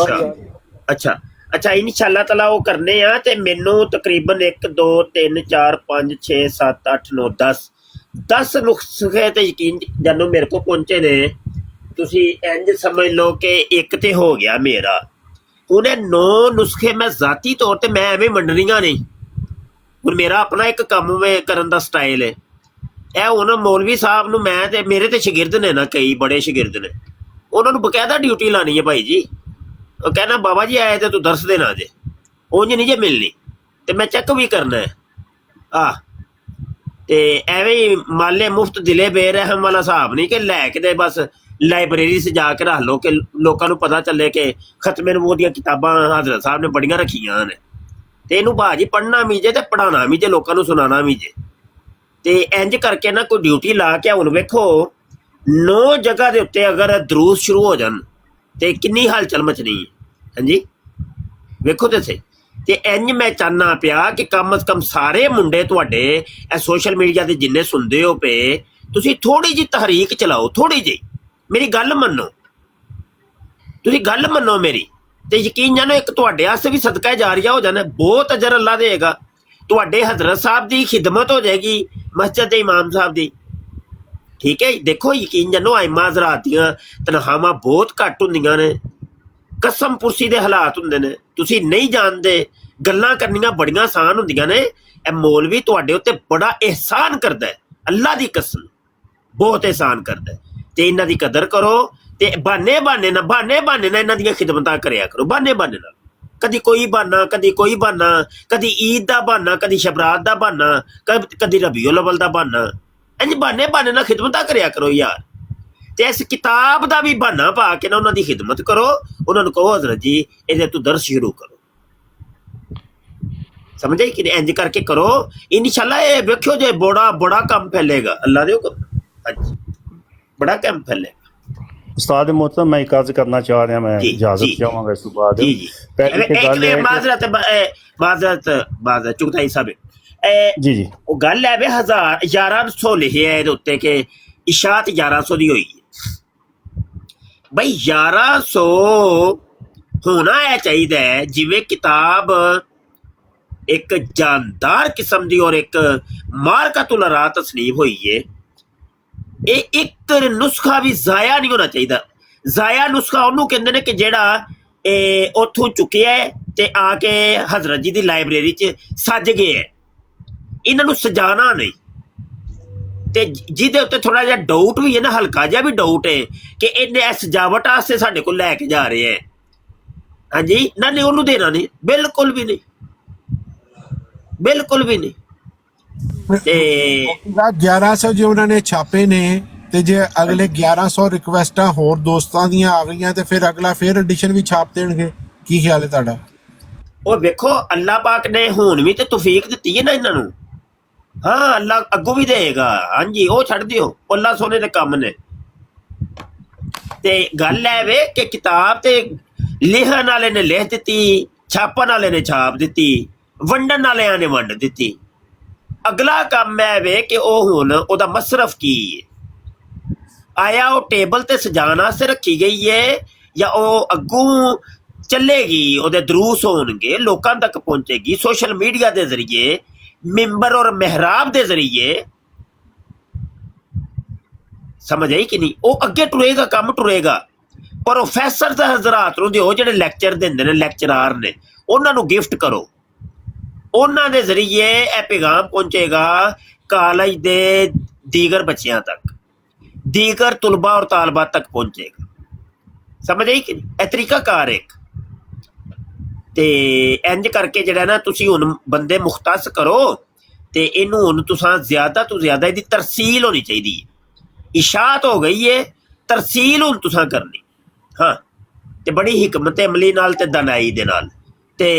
ਅੱਛਾ ਇਨਸ਼ਾਅੱਲਾ ਤਾਲਾ ਉਹ ਕਰਨੇ ਆ। ਤੇ ਮੈਨੂੰ ਤਕਰੀਬਨ 1 2 3 4 5 6 7 8 9 10 ਨੁਸਖੇ ਤੇ ਯਕੀਨ ਜਾਨੋ ਮੇਰੇ ਕੋਲ ਪਹੁੰਚੇ ਨੇ। ਤੁਸੀਂ ਇੰਜ ਸਮਝ ਲਓ ਕਿ ਇੱਕ ਤੇ ਹੋ ਗਿਆ ਮੇਰਾ, ਉਹਨੇ 9 ਨੁਸਖੇ ਮੈਂ ਜ਼ਾਤੀ ਤੌਰ ਤੇ ਮੈਂ ਐਵੇਂ ਵੰਡਣੀਆਂ ਨਹੀਂ। ਹੁਣ ਮੇਰਾ ਆਪਣਾ ਇੱਕ ਕੰਮ ਕਰਨ ਦਾ ਸਟਾਈਲ ਹੈ। ਇਹ ਹੁਣ ਮੌਲਵੀ ਸਾਹਿਬ ਨੂੰ ਮੈਂ ਤੇ ਮੇਰੇ ਤੇ ਸ਼ਾਗਿਰਦ ਨੇ ਨਾ, ਕਈ ਬੜੇ ਸ਼ਾਗਿਰਦ ਨੇ, ਉਹਨਾਂ ਨੂੰ ਬਕਾਇਦਾ ਡਿਊਟੀ ਲਾਣੀ ਹੈ ਭਾਈ ਜੀ। ਉਹ ਕਹਿਣਾ ਬਾਬਾ ਜੀ ਆਏ ਤੇ ਤੂੰ ਦਰਸ ਦੇਣਾ ਜੇ, ਉਂਝ ਨਹੀਂ ਜੇ ਮਿਲਣੀ, ਤੇ ਮੈਂ ਚੈੱਕ ਵੀ ਕਰਨਾ ਹੈ। ਤੇ ਐਵੇਂ ਹੀ ਮਾਲੇ ਮੁਫਤ ਦਿਲੇ ਬੇਰਹਿਮ ਵਾਲਾ ਹਿਸਾਬ ਨਹੀਂ ਕਿ ਲੈ ਕੇ ਤੇ ਬਸ ਲਾਇਬ੍ਰੇਰੀ 'ਚ ਜਾ ਕੇ ਰੱਖ ਲਓ ਕਿ ਲੋਕਾਂ ਨੂੰ ਪਤਾ ਚੱਲੇ ਕਿ ਖਤਮੇ ਨਬੂਵਤ ਦੀਆਂ ਕਿਤਾਬਾਂ ਹਜ਼ਰਤ ਸਾਹਿਬ ਨੇ ਬੜੀਆਂ ਰੱਖੀਆਂ ਨੇ, ਤੇ ਇਹਨੂੰ ਭਾਜੀ ਪੜ੍ਹਨਾ ਵੀ ਜੇ ਤੇ ਪੜ੍ਹਾਉਣਾ ਵੀ ਜੇ, ਲੋਕਾਂ ਨੂੰ ਸੁਣਾਉਣਾ ਵੀ ਜੇ। ਤੇ ਇੰਜ ਕਰਕੇ ਨਾ ਕੋਈ ਡਿਊਟੀ ਲਾ ਕੇ, ਹੁਣ ਵੇਖੋ 9 ਜਗ੍ਹਾ ਦੇ ਉੱਤੇ ਅਗਰ ਦਰੂਦ ਸ਼ੁਰੂ ਹੋ ਜਾਣ ਤੇ ਕਿੰਨੀ ਹਲਚਲ ਮਚਣੀ ਹੈ। ਹਾਂਜੀ ਵੇਖੋ ਤੇ ਸਹੀ। ਤੇ ਇੰਜ ਮੈਂ ਚਾਹੁੰਦਾ ਪਿਆ ਕਿ ਕਮ ਸੇ ਕਮ ਸਾਰੇ ਮੁੰਡੇ ਤੁਹਾਡੇ ਇਹ ਸੋਸ਼ਲ ਮੀਡੀਆ ਤੇ ਜਿੰਨੇ ਸੁਣਦੇ ਹੋ ਪਏ, ਤੁਸੀਂ ਥੋੜੀ ਜਿਹੀ ਤਹਰੀਕ ਚਲਾਓ, ਥੋੜੀ ਜਿਹੀ ਮੇਰੀ ਗੱਲ ਮੰਨੋ, ਤੁਸੀਂ ਗੱਲ ਮੰਨੋ ਮੇਰੀ, ਤੇ ਯਕੀਨ ਜਾਣੋ ਇੱਕ ਤੁਹਾਡੇ ਵਾਸਤੇ ਵੀ ਸਦਕਾ ਜਾਰੀਆ ਹੋ ਜਾਣਾ। ਬਹੁਤ ਅਜਰ ਅੱਲਾ ਦੇਗਾ। ਤੁਹਾਡੇ ਹਜ਼ਰਤ ਸਾਹਿਬ ਦੀ ਖਿਦਮਤ ਹੋ ਜਾਏਗੀ, ਮਸਜਿਦ ਦੇ ਇਮਾਮ ਸਾਹਿਬ ਦੀ। ਠੀਕ ਹੈ, ਦੇਖੋ ਯਕੀਨ ਜਾਨੋ ਆਇਮਾ ਹਜ਼ਰਾਤ ਦੀਆਂ ਤਨਖਾਹਾਂ ਬਹੁਤ ਘੱਟ ਹੁੰਦੀਆਂ ਨੇ, ਕਸਮ ਪੁਰਸੀ ਦੇ ਹਾਲਾਤ ਹੁੰਦੇ ਨੇ, ਤੁਸੀਂ ਨਹੀਂ ਜਾਣਦੇ। ਗੱਲਾਂ ਕਰਨੀਆਂ ਬੜੀਆਂ ਆਸਾਨ ਹੁੰਦੀਆਂ ਨੇ। ਇਹ ਮੌਲਵੀ ਤੁਹਾਡੇ ਉੱਤੇ ਬੜਾ ਇਹਸਾਨ ਕਰਦਾ ਹੈ, ਅੱਲਾ ਦੀ ਕਸਮ ਬਹੁਤ ਇਹਸਾਨ ਕਰਦਾ ਹੈ। ਤੇ ਇਹਨਾਂ ਦੀ ਕਦਰ ਕਰੋ ਤੇ ਬਹਾਨੇ ਨਾਲ ਇਹਨਾਂ ਦੀਆਂ ਖਿਦਮਤਾਂ ਕਰਿਆ ਕਰੋ, ਬਹਾਨੇ ਨਾਲ। ਕਦੀ ਕੋਈ ਬਹਾਨਾ, ਕਦੀ ਕੋਈ ਬਹਾਨਾ, ਕਦੀ ਈਦ ਦਾ ਬਹਾਨਾ, ਕਦੀ ਸ਼ਬਰਾਤ ਦਾ ਬਹਾਨਾ, ਕਦੀ ਰਬੀਉਲ ਅਵਲ ਦਾ ਬਹਾਨਾ। ਇੰਝ ਬਹਾਨੇ ਨਾਲ ਖਿਦਮਤਾਂ ਕਰਿਆ ਕਰੋ ਯਾਰ। ਤੇ ਇਸ ਕਿਤਾਬ ਦਾ ਵੀ ਬਹਾਨਾ ਪਾ ਕੇ ਨਾ ਉਹਨਾਂ ਦੀ ਖਿਦਮਤ ਕਰੋ। ਉਹਨਾਂ ਨੂੰ ਕਹੋ ਹਜ਼ਰਤ ਜੀ ਇਹਦੇ ਤੋਂ ਦਰਸ ਸ਼ੁਰੂ ਕਰੋ। ਸਮਝੇ ਕਿ ਇੰਜ ਕਰਕੇ ਕਰੋ, ਇਨਸ਼ਾਅੱਲਾ ਇਹ ਵੇਖਿਓ ਜੇ ਬੜਾ ਕੰਮ ਫੈਲੇਗਾ ਅੱਲਾ ਦੇ ਹੁਕਮ। ਹਾਂਜੀ ਬੜਾ ਕੰਮ ਫੈਲੇਗਾ। ਉਸਤਾਦ मोहतरम मैं एक अर्ज करना चाह रहा, मैं इजाजत चाहूँगा इस बाद। पहली गल माजरत चुगताई साहब जी ਉਹ ਗੱਲ ਹੈ ਵੇ 1100 ਲਿਖਿਆ ਇਹਦੇ ਉੱਤੇ ਕਿ ਇਸ਼ਾਤ 1100 ਦੀ ਹੋਈ ਹੈ। ਬਈ 1100 ਹੋਣਾ ਇਹ ਚਾਹੀਦਾ ਹੈ ਜਿਵੇਂ ਕਿਤਾਬ ਇੱਕ ਜਾਨਦਾਰ ਕਿਸਮ ਦੀ ਔਰ ਇੱਕ ਮਾਰਕਤੁਲ ਅਰਾ ਤਸਨੀਫ ਹੋਈ ਹੈ। ਇਹ ਇੱਕ ਨੁਸਖਾ ਵੀ ਜ਼ਾਇਆ ਨਹੀਂ ਹੋਣਾ ਚਾਹੀਦਾ। ਜ਼ਾਇਆ ਨੁਸਖਾ ਉਹਨੂੰ ਕਹਿੰਦੇ ਨੇ ਕਿ ਜਿਹੜਾ ਉੱਥੋਂ ਚੁੱਕਿਆ ਤੇ ਆ ਕੇ ਹਜ਼ਰਤ ਜੀ ਦੀ ਲਾਇਬ੍ਰੇਰੀ 'ਚ ਸੱਜ ਗਏ ਹੈ। ਇਹਨਾਂ ਨੂੰ ਸਜਾਣਾ ਨਹੀਂ, ਤੇ ਜਿਹਦੇ ਉੱਤੇ ਥੋੜਾ ਜਿਹਾ ਡਾਊਟ ਵੀ ਹੈ ਨਾ, ਹਲਕਾ ਜਿਹਾ ਵੀ ਡਾਊਟ ਹੈ ਕਿ ਇਹਨੇ ਇਹ ਸਜਾਵਟ ਵਾਸਤੇ ਸਾਡੇ ਕੋਲ ਲੈ ਕੇ ਜਾ ਰਹੇ ਹੈ, ਹਾਂਜੀ ਨਾ, ਨਹੀਂ ਉਹਨੂੰ ਦੇਣਾ ਨਹੀਂ, ਬਿਲਕੁਲ ਵੀ ਨਹੀਂ, ਬਿਲਕੁਲ ਵੀ ਨਹੀਂ। ਤੇ 1100 ਜੇ ਉਹਨਾਂ ਨੇ ਛਾਪੇ ਨੇ, ਤੇ ਜੇ ਅਗਲੇ 1100 ਰਿਕਵੈਸਟਾਂ ਹੋਰ ਦੋਸਤਾਂ ਦੀਆਂ ਆ ਗਈਆਂ ਤੇ ਫਿਰ ਅਗਲਾ ਫਿਰ ਐਡੀਸ਼ਨ ਵੀ ਛਾਪ ਦੇਣਗੇ। ਕੀ ਖਿਆਲ ਹੈ ਤੁਹਾਡਾ? ਉਹ ਵੇਖੋ ਅੱਲਾਹ ਪਾਕ ਨੇ ਹੁਣ ਵੀ ਤੇ ਤੌਫੀਕ ਦਿੱਤੀ ਹੈ ਨਾ ਇਹਨਾਂ ਨੂੰ, ਹਾਂ ਅੱਲਾਹ ਅੱਗੋਂ ਵੀ ਦੇਗਾ, ਹਾਂਜੀ ਉਹ ਛੱਡ ਦਿਓ, ਅੱਲਾਹ ਸੋਨੇ ਦੇ ਕੰਮ ਨੇ। ਤੇ ਗੱਲ ਹੈ ਵੇ ਕਿ ਕਿਤਾਬ ਤੇ ਲਿਖਣ ਵਾਲੇ ਨੇ ਲਿਖ ਦਿੱਤੀ, ਛਾਪਣ ਵਾਲੇ ਨੇ ਛਾਪ ਦਿੱਤੀ, ਵੰਡਣ ਵਾਲਿਆਂ ਨੇ ਵੰਡ ਦਿੱਤੀ। ਅਗਲਾ ਕੰਮ ਹੈ ਵੇ ਕਿ ਉਹ ਹੁਣ ਉਹਦਾ ਮਸਰਫ ਕੀ ਹੈ, ਆਇਆ ਉਹ ਟੇਬਲ ਤੇ ਸਜਾਉਣ ਵਾਸਤੇ ਰੱਖੀ ਗਈ ਹੈ ਜਾਂ ਉਹ ਅੱਗੋਂ ਚੱਲੇਗੀ, ਉਹਦੇ ਦਰੂਸ ਹੋਣਗੇ, ਲੋਕਾਂ ਤੱਕ ਪਹੁੰਚੇਗੀ ਸੋਸ਼ਲ ਮੀਡੀਆ ਦੇ ਜ਼ਰੀਏ, ਮਿੰਬਰ ਔਰ ਮਿਹਰਾਬ ਦੇ ਜ਼ਰੀਏ, ਸਮਝ ਆਈ ਕਿ ਨਹੀਂ? ਉਹ ਅੱਗੇ ਟੁਰੇਗਾ, ਕੰਮ ਟੁਰੇਗਾ। ਪ੍ਰੋਫੈਸਰ ਦਾ ਹਜ਼ਰਾਤ ਨੂੰ ਦਿਓ ਜਿਹੜੇ ਲੈਕਚਰ ਦਿੰਦੇ ਨੇ, ਲੈਕਚਰਾਰ ਨੇ, ਉਹਨਾਂ ਨੂੰ ਗਿਫਟ ਕਰੋ, ਉਹਨਾਂ ਦੇ ਜ਼ਰੀਏ ਇਹ ਪੈਗਾਮ ਪਹੁੰਚੇਗਾ ਕਾਲਜ ਦੇ ਦੀਗਰ ਬੱਚਿਆਂ ਤੱਕ, ਦੀਗਰ ਤੁਲਬਾ ਔਰ ਤਾਲਬਾਤ ਤੱਕ ਪਹੁੰਚੇਗਾ। ਸਮਝ ਆਈ ਕਿ ਨਹੀਂ? ਇਹ ਤਰੀਕਾ ਕਾਰ ਇੱਕ। ਤੇ ਇੰਜ ਕਰਕੇ ਜਿਹੜਾ ਨਾ ਤੁਸੀਂ ਹੁਣ ਬੰਦੇ ਮੁਖਤਸ ਕਰੋ ਤੇ ਇਹਨੂੰ ਹੁਣ ਤੁਸੀਂ ਜ਼ਿਆਦਾ ਤੋਂ ਜ਼ਿਆਦਾ ਇਹਦੀ ਤਰਸੀਲ ਹੋਣੀ ਚਾਹੀਦੀ ਹੈ। ਇਸ਼ਾਅਤ ਹੋ ਗਈ ਹੈ, ਤਰਸੀਲ ਹੁਣ ਤੁਸੀਂ ਕਰਨੀ, ਹਾਂ, ਤੇ ਬੜੀ ਹਿਕਮਤ ਅਮਲੀ ਨਾਲ ਤੇ ਦਨਾਈ ਦੇ ਨਾਲ, ਤੇ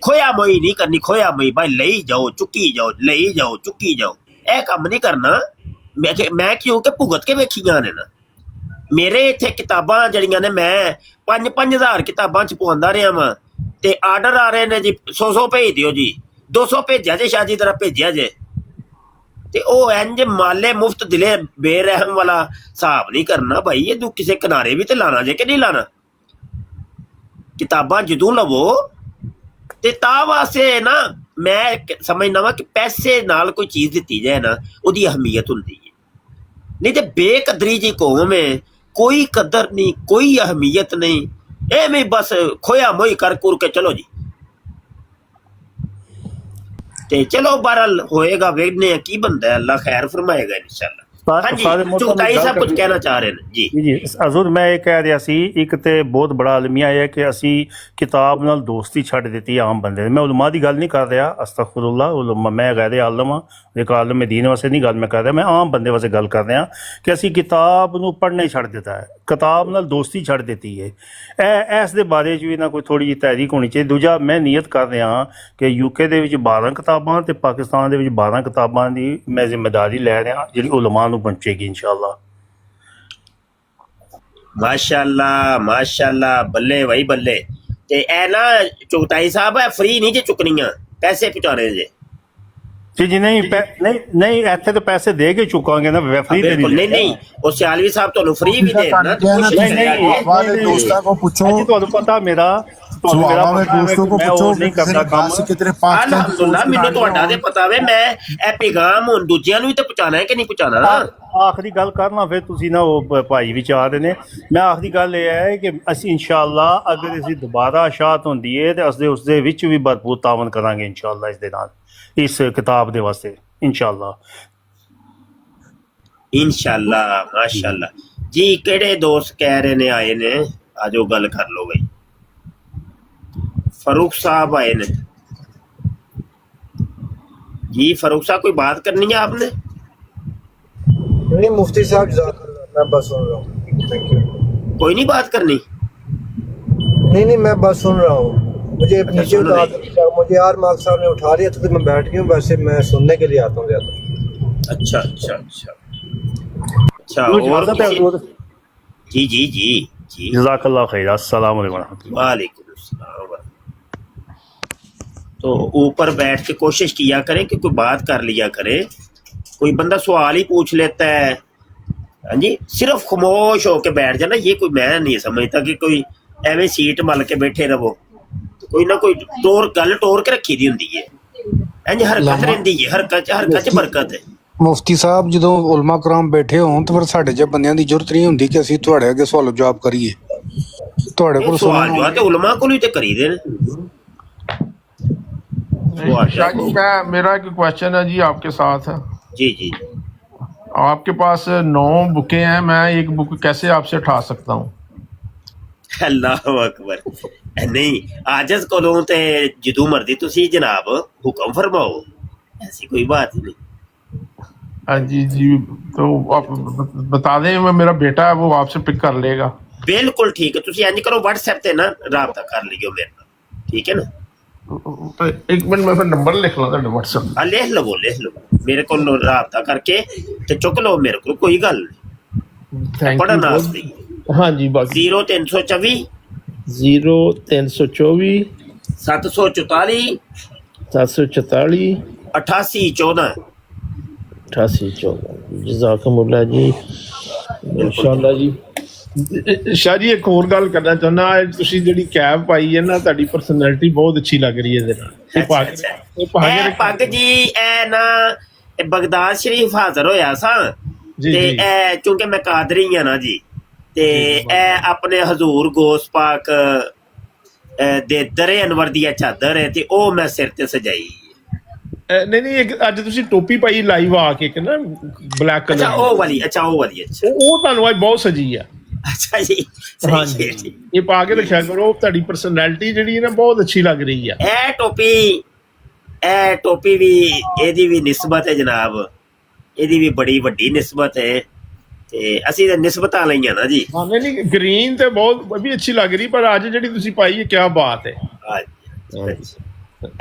ਖੋਇਆ ਮੋਈ ਨਹੀਂ ਕਰਨੀ, ਖੋਇਆ ਮੋਈ ਭਾਈ ਲਈ ਜਾਓ ਚੁੱਕੀ ਜਾਓ, ਲਈ ਜਾਓ ਚੁੱਕੀ ਜਾਓ, ਇਹ ਕੰਮ ਨਹੀਂ ਕਰਨਾ। ਮੈਂ ਕਿਉਂਕਿ ਭੁਗਤ ਕੇ ਵੇਖੀਆਂ ਨੇ ਨਾ, ਮੇਰੇ ਇੱਥੇ ਕਿਤਾਬਾਂ ਜਿਹੜੀਆਂ ਨੇ ਮੈਂ 5-5000 ਕਿਤਾਬਾਂ ਚ ਪਵਾਉਂਦਾ ਰਿਹਾ ਵਾਂ, ਤੇ ਆਰਡਰ ਆ ਰਹੇ ਨੇ ਜੀ 100 ਭੇਜ ਦਿਓ ਜੀ, 200 ਭੇਜਿਆ ਜੇ ਸ਼ਾਜੀ ਤਰ੍ਹਾਂ ਭੇਜਿਆ ਜੇ, ਤੇ ਉਹ ਇੰਜ ਮਾਲੇ ਮੁਫਤ ਦਿਲੇ ਬੇਰਹਿਮ ਵਾਲਾ ਹਿਸਾਬ ਨਹੀਂ ਕਰਨਾ ਭਾਈ। ਇਹ ਤੂੰ ਕਿਸੇ ਕਿਨਾਰੇ ਵੀ ਤੇ ਲਾਣਾ ਜੇ ਕਿ ਨਹੀਂ ਲਾਣਾ। ਕਿਤਾਬਾਂ ਜਦੋਂ ਲਵੋ ਤੇ ਤਾਂ ਵਾਸਤੇ ਨਾ ਮੈਂ ਸਮਝਦਾ ਵਾ ਕਿ ਪੈਸੇ ਨਾਲ ਕੋਈ ਚੀਜ਼ ਦਿੱਤੀ ਜਾਏ ਨਾ, ਉਹਦੀ ਅਹਿਮੀਅਤ ਹੁੰਦੀ ਹੈ, ਨਹੀਂ ਤੇ ਬੇਕਦਰੀ ਜੀ ਕੌਮ ਹੈ, ਕੋਈ ਕਦਰ ਨਹੀਂ, ਕੋਈ ਅਹਿਮੀਅਤ ਨਹੀਂ, ਐਵੇਂ ਬਸ ਖੋਇਆ ਮੋਈ ਕਰ ਕੁਰ ਕੇ ਚਲੋ ਜੀ। ਤੇ ਚਲੋ ਬਹਰਹਾਲ ਹੋਏਗਾ, ਵੇਖਦੇ ਆ ਕੀ ਬੰਦਾ, ਅੱਲਾ ਖੈਰ ਫਰਮਾਏਗਾ ਇਨਸ਼ਾਅੱਲਾ। ਹਾਂਜੀ ਚੁਗਤਾਈ ਸਾਹਿਬ ਕੁਝ ਕਹਿਣਾ ਚਾਹ ਰਹੇ ਨੇ ਜੀ। ਜੀ ਹਜ਼ੂਰ ਮੈਂ ਇਹ ਕਹਿ ਰਿਹਾ ਸੀ, ਇੱਕ ਤੇ ਬਹੁਤ ਬੜਾ ਅਲਮੀਆ ਹੈ ਕਿ ਅਸੀਂ ਕਿਤਾਬ ਨਾਲ ਦੋਸਤੀ ਛੱਡ ਦਿੱਤੀ ਆਮ ਬੰਦੇ ਨੇ। ਮੈਂ ਉਲਮਾ ਦੀ ਗੱਲ ਨਹੀਂ ਕਰ ਰਿਹਾ, ਅਸਤਗਫਿਰੁੱਲਾਹ, ਉਲਮਾ ਮੈਂ ਗੈਰ ਆਲਮ ਹਾਂ, ਇੱਕ ਆਲਮ ਦੀਨ ਵਾਸਤੇ ਨਹੀਂ ਗੱਲ ਮੈਂ ਕਰ ਰਿਹਾ, ਮੈਂ ਆਮ ਬੰਦੇ ਵਾਸਤੇ ਗੱਲ ਕਰ ਰਿਹਾ ਕਿ ਅਸੀਂ ਕਿਤਾਬ ਨੂੰ ਪੜ੍ਹਨਾ ਹੀ ਛੱਡ ਦਿੱਤਾ ਹੈ, ਕਿਤਾਬ ਨਾਲ ਦੋਸਤੀ ਛੱਡ ਦਿੱਤੀ ਹੈ। ਇਸ ਦੇ ਬਾਰੇ 'ਚ ਵੀ ਨਾ ਕੋਈ ਥੋੜ੍ਹੀ ਜਿਹੀ ਤਹਿਰੀਕ ਹੋਣੀ ਚਾਹੀਦੀ। ਦੂਜਾ ਮੈਂ ਨੀਅਤ ਕਰ ਰਿਹਾ ਕਿ UK ਦੇ ਵਿੱਚ 12 ਕਿਤਾਬਾਂ ਤੇ ਪਾਕਿਸਤਾਨ ਦੇ ਵਿੱਚ 12 ਕਿਤਾਬਾਂ ਦੀ ਮੈਂ ਜ਼ਿੰਮੇਦਾਰੀ ਲੈ ਰਿਹਾ, ਜਿਹੜੀ ਉਲਮਾ ਨੂੰ ਪਹੁੰਚੇਗੀ ਇਨਸ਼ਾਅੱਲਾ। ਮਾਸ਼ਾਅੱਲਾ ਮਾਸ਼ਾਅੱਲਾ, ਬੱਲੇ ਭਾਈ ਬੱਲੇ। ਤੇ ਇਹ ਨਾ ਚੁਗਤਾਈ ਸਾਹਿਬ ਹੈ ਫ੍ਰੀ ਨਹੀਂ ਜੇ ਚੁੱਕਣੀਆਂ, ਪੈਸੇ ਪਹੁੰਚਾਣੇ ਜੇ ਜੀ। ਨਹੀਂ ਨਹੀਂ ਇੱਥੇ ਤਾਂ ਪੈਸੇ ਦੇ ਕੇ ਚੁੱਕਾਂਗੇ ਨਾ, ਫ੍ਰੀ ਤੇ ਨਹੀਂ। ਨਹੀਂ ਉਹ ਸਿਆਲਵੀ ਸਾਹਿਬ ਤੁਹਾਨੂੰ ਫ੍ਰੀ ਵੀ ਦੇਣਾ। ਦੋਸਤਾਂ ਕੋ ਪੁੱਛੋ, ਤੁਹਾਨੂੰ ਪਤਾ ਮੇਰਾ ਦੋस्तों को पूछो नहीं करना काम कितने पाकिस्तान। ਮੈਨੂੰ ਤੁਹਾਡਾ ਤੇ ਪਤਾ ਵੇ, ਮੈਂ ਇਹ ਪੈਗਾਮ ਹੁਣ ਦੂਜਿਆਂ ਨੂੰ ਵੀ ਤੇ ਪਹੁੰਚਾਣਾ ਹੈ ਕਿ ਨਹੀਂ ਪਹੁੰਚਾਣਾ ਨਾ। ਆਖਰੀ ਗੱਲ ਕਰਨਾ ਫਿਰ ਤੁਸੀਂ ਨਾ, ਉਹ ਭਾਈ ਵੀ ਚਾਹ ਰਹੇ ਨੇ। ਮੈਂ ਆਖਰੀ ਗੱਲ ਇਹ ਹੈ ਕਿ ਅਸੀਂ ਇਨਸ਼ਾਅੱਲਾ ਅਗਰ ਅਸੀਂ ਦੁਬਾਰਾ ਸ਼ਾਤ ਹੁੰਦੀ ਹੈ ਤੇ ਅਸੀਂ ਉਸ ਦੇ ਵਿੱਚ ਵੀ ਭਰਪੂਰ ਤਾਵਨ ਕਰਾਂਗੇ ਇਨਸ਼ਾਅੱਲਾ, ਇਸ ਦੇ ਨਾਲ, ਇਸ ਕਿਤਾਬ ਦੇ ਵਾਸਤੇ ਇਨਸ਼ਾਅੱਲਾ। ਇਨਸ਼ਾਅੱਲਾ ਮਾਸ਼ਾਅੱਲਾ ਜੀ। ਕਿਹੜੇ ਦੋਸਤ ਕਹਿ ਰਹੇ ਨੇ ਆਏ ਨੇ? ਆਜੋ ਗੱਲ ਕਰ ਲੋ ਬਈ। फारूक साहब आए ने जी। फारूक साहब कोई बात करनी है आपने? नहीं मुफ्ती साहब मैं बस सुन रहा हूँ, थैंक यू। कोई नहीं बात करनी? नहीं मैं बस सुन रहा हूँ, मुझे नीचे मुझे यार मार्क साहब ने उठा लिया था तो मैं बैठ गया हूँ, वैसे मैं सुनने के लिए आता हूँ ज़्यादा। अच्छा अच्छा अच्छा अच्छा। और जी जी जी जी, जज़ाकल्लाह खैर। अस्सलाम वालेकुम। वालेकुम अस्सलाम। तो ऊपर बैठ के कोशिश किया करें कि कोई बात कर लिया करे, कोई बंदा सवाल ही पूछ लेता है, हाँ जी, सिर्फ खामोश होके बैठ जाना, ये कोई मैं नहीं समझता कि कोई एवं सीट मल के बैठे रहो। कोई ना कोई गल टोर के रखी दी होंदी है, इंज हरकत रहिंदी है, हरकत च बरकत है। ਮੁਫਤੀ ਸਾਹਿਬ ਜਦੋਂ ਉਲਮਾ ਕਰਾਮ ਬੈਠੇ ਹੋਣ ਤਾਂ ਫਿਰ ਸਾਡੇ ਜਿਹੇ ਬੰਦਿਆਂ ਦੀ ਜ਼ਰੂਰਤ ਨਹੀਂ ਹੁੰਦੀ ਕਿ ਅਸੀਂ ਤੁਹਾਡੇ ਅੱਗੇ ਸਵਾਲ ਜਵਾਬ ਕਰੀਏ। ਤੁਹਾਡੇ ਕੋਲ ਸਵਾਲ ਜਵਾਬ ਤੇ ਉਲਮਾ ਕੋਲ ਹੀ ਤੇ ਕਰੀਦੇ ਨੇ। शाह जी, मेरा एक क्वेश्चन है जी आपके साथ। जी जी। आपके पास 9 बुकें हैं, मैं एक बुक कैसे आपसे उठा सकता हूँ? ਅੱਲਾਹੁ ਅਕਬਰ। नहीं आजज कोलों ते जदों मर्जी तुसी जनाब हुक्म फरमाओ, ऐसी कोई बात ही नहीं। हाँ जी जी, तो आप बता दें, मेरा बेटा है वो आपसे पिक कर लेगा। बिल्कुल ठीक है, तुसी इंज करो व्हाट्सएप ते ना राबता कर लियो मेरे नाल, ठीक है ना? एक मिनट मैं फिर नंबर लिख ला व्हाट्सएप। लिख लवो मेरे को राबता करके ते चुक लो मेरे को, कोई गल नहीं। बड़ा नाज दी। हाँ जी, बाकी 0324 0324 744 744 8814। 8814। जज़ाकमुल्लाह जी, इंशाअल्लाह जी। शाह जी एक ਹੋਰ ਗੱਲ ਕਰਨਾ ਚਾਹੁੰਦਾ, ਤੁਸੀਂ ਜਿਹੜੀ ਕੈਬ ਪਾਈ ਹੈ ਨਾ, ਤੁਹਾਡੀ ਪਰਸਨੈਲਿਟੀ ਬਹੁਤ ਅੱਛੀ ਲੱਗ ਰਹੀ ਹੈ ਇਹਦੇ ਨਾਲ। ਇਹ ਪੱਗ ਜੀ ਇਹ ਨਾ ਬਗਦਾਦ ਸ਼ਰੀਫ ਹਾਜ਼ਰ ਹੋਇਆ ਸਾਂ ਤੇ ਇਹ ਕਿਉਂਕਿ ਮੈਂ ਕਾਦਰੀ ਆ ਨਾ ਜੀ, ਤੇ ਇਹ ਆਪਣੇ ਹਜ਼ੂਰ ਗੋਸ ਪਾਕ ਦੇ ਦਰੇ ਅਨਵਰ ਦੀ ਚਾਦਰ ਹੈ ਤੇ ਉਹ ਮੈਂ ਸਿਰ ਤੇ ਸਜਾਈ। ਨਹੀਂ ਇੱਕ ਅੱਜ ਤੁਸੀਂ ਟੋਪੀ ਪਾਈ ਲਾਈਵ ਆ ਕੇ, ਇੱਕ ਨਾ ਬਲੈਕ ਕਲਰ। ਅੱਛਾ ਉਹ ਵਾਲੀ ਅੱਛਾ ਉਹ ਤੁਹਾਨੂੰ ਅੱਜ ਬਹੁਤ ਸਜੀ ਆ। ਅੱਛਾ ਜੀ, ਹਾਂਜੀ, ਇਹ ਪਾ ਕੇ ਰੱਖਿਆ ਕਰੋ, ਤੁਹਾਡੀ ਪਰਸਨੈਲਿਟੀ ਜਿਹੜੀ ਹੈ ਨਾ ਬਹੁਤ ਅੱਛੀ ਲੱਗ ਰਹੀ ਆ। ਇਹ ਟੋਪੀ ਵੀ ਇਹਦੀ ਵੀ ਨਿਸਬਤ ਹੈ ਜਨਾਬ, ਇਹਦੀ ਵੀ ਬੜੀ ਵੱਡੀ ਨਿਸਬਤ ਹੈ ਤੇ ਅਸੀਂ ਤਾਂ ਨਿਸਬਤਾਂ ਲਈਆਂ ਨਾ ਜੀ। ਹਾਂ ਨਹੀਂ ਗ੍ਰੀਨ ਤੇ ਬਹੁਤ ਵੀ ਅੱਛੀ ਲੱਗ ਰਹੀ, ਪਰ ਅੱਜ ਜਿਹੜੀ ਤੁਸੀਂ ਪਾਈ ਹੈ ਕਿਆ ਬਾਤ ਹੈ।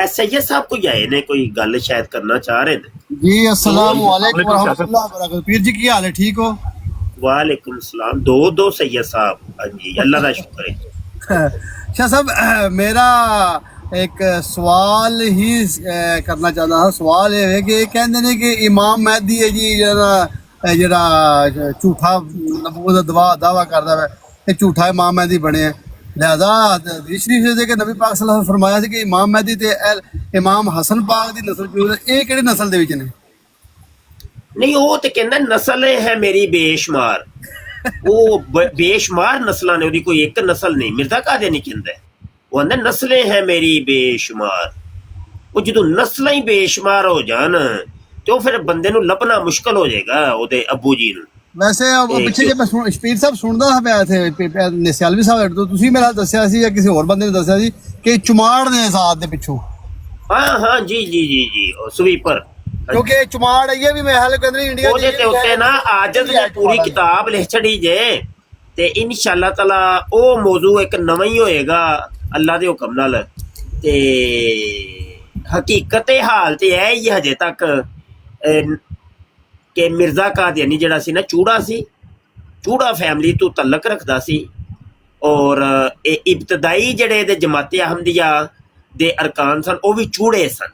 सैयद साहब कोई आए ने, कोई गल शायद करना चाह रहे हैं जी। अस्सलाम वालेकुम रहमतुल्लाह व बरकातहू। पीर जी की हाल है, ठीक हो? वालेकुम सलाम। दो सैयद साहब, हाँ जी, अल्लाह का शुक्र है। शाह साहब मेरा एक सवाल ही करना चाहता था। सवाल ये है कि कहते हैं कि इमाम महदी है जी जरा झूठा नबूवत दा दावा करता है, ये झूठा इमाम महदी बने हैं। लिहाजा हदीस शरीफ के नबी पाक सल्लल्लाहु अलैहि वसल्लम फरमाया कि इमाम महदी ते इमाम हसन पाक दी नस्ल जो ये किहड़ी नस्ल दे विच ने? नहीं वो तो कहंदा नस्ल है मेरी बेशुमार, वो बेशुमार नस्लां ने, ओदी कोई एक नस्ल नहीं। मिर्जा कादियानी कहंदा वो आंदा नस्लें हैं मेरी बेशुमार। वो जो नस्लां ही बेशुमार हो जान तो फिर बंदे नूं लभना मुश्किल हो जाएगा ओदे अब्बू जी नूं। वैसे पिछले जब मैं शबीर साहब सुनदा था पिया थे सियालवी साहब तो तुसी मेरा दस्सिया सी या किसी होर बंदे ने दस्सिया सी कि चुमाड़ ने आजाद दे पिछों। हाँ जी जी जी जी स्वीपर, क्योंकि चुमाड़ ये भी मैं हाल कहंदे इंडिया ओदे ते उत्ते ना आजज ने पूरी किताब लिख छड़ी जे ते इंशाअल्लाह ताला ओ मौजू एक नवां ही होएगा अल्लाह दे हुक्म नाल। ते हकीकत हाल ते है ही हजे तक कि मिर्जा कादियानी जड़ा सी ना चूड़ा फैमिली तो तलक रखदा सी और इब्तदाई जड़े दे जमाते अहमदिया दे अरकान सन वो भी चूड़े सन।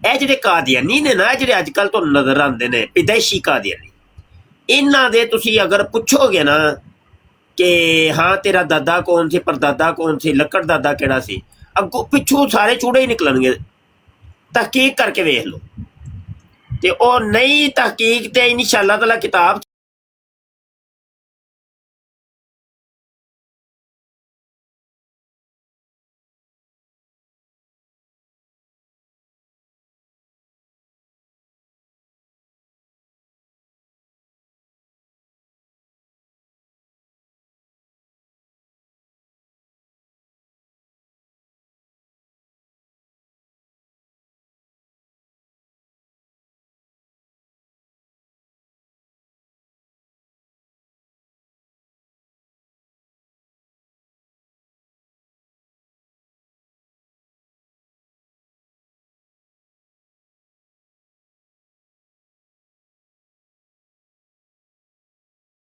ਇਹ ਜਿਹੜੇ ਕਾਦੀਆਨੀ ਨੇ ਨਾ ਜਿਹੜੇ ਅੱਜ ਕੱਲ ਤੋਂ ਨਜ਼ਰ ਆਉਂਦੇ ਨੇ ਪੈਦਾਇਸ਼ੀ ਕਾਦੀਆਨੀ, ਇਹਨਾਂ ਦੇ ਤੁਸੀਂ ਅਗਰ ਪੁੱਛੋਗੇ ਨਾ ਕਿ ਹਾਂ ਤੇਰਾ ਦਾਦਾ ਕੌਣ ਸੀ, ਪਰਦਾਦਾ ਕੌਣ ਸੀ, ਲੱਕੜ ਦਾਦਾ ਕਿਹੜਾ ਸੀ, ਅੱਗੋਂ ਪਿੱਛੋਂ ਸਾਰੇ ਚੂੜੇ ਹੀ ਨਿਕਲਣਗੇ। ਤਹਿਕੀਕ ਕਰਕੇ ਵੇਖ ਲਓ ਤੇ ਉਹ ਨਹੀਂ ਤਹਿਕੀਕ ਤੇ ਇਨਸ਼ਾਅੱਲਾ ਤਾਲਾ ਕਿਤਾਬ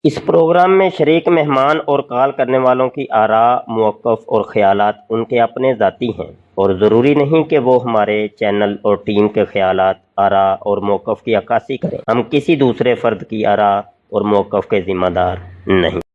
इस प्रोग्राम में शरीक मेहमान और कॉल करने वालों की आरा, मौक़िफ़ और ख़यालात उनके अपने ज़ाती हैं और ज़रूरी नहीं कि वो हमारे चैनल और टीम के ख़यालात, आरा और मौक़िफ़ की अक्कासी करें। हम किसी दूसरे फ़र्द की आरा और मौक़िफ़ के ज़िम्मेदार नहीं।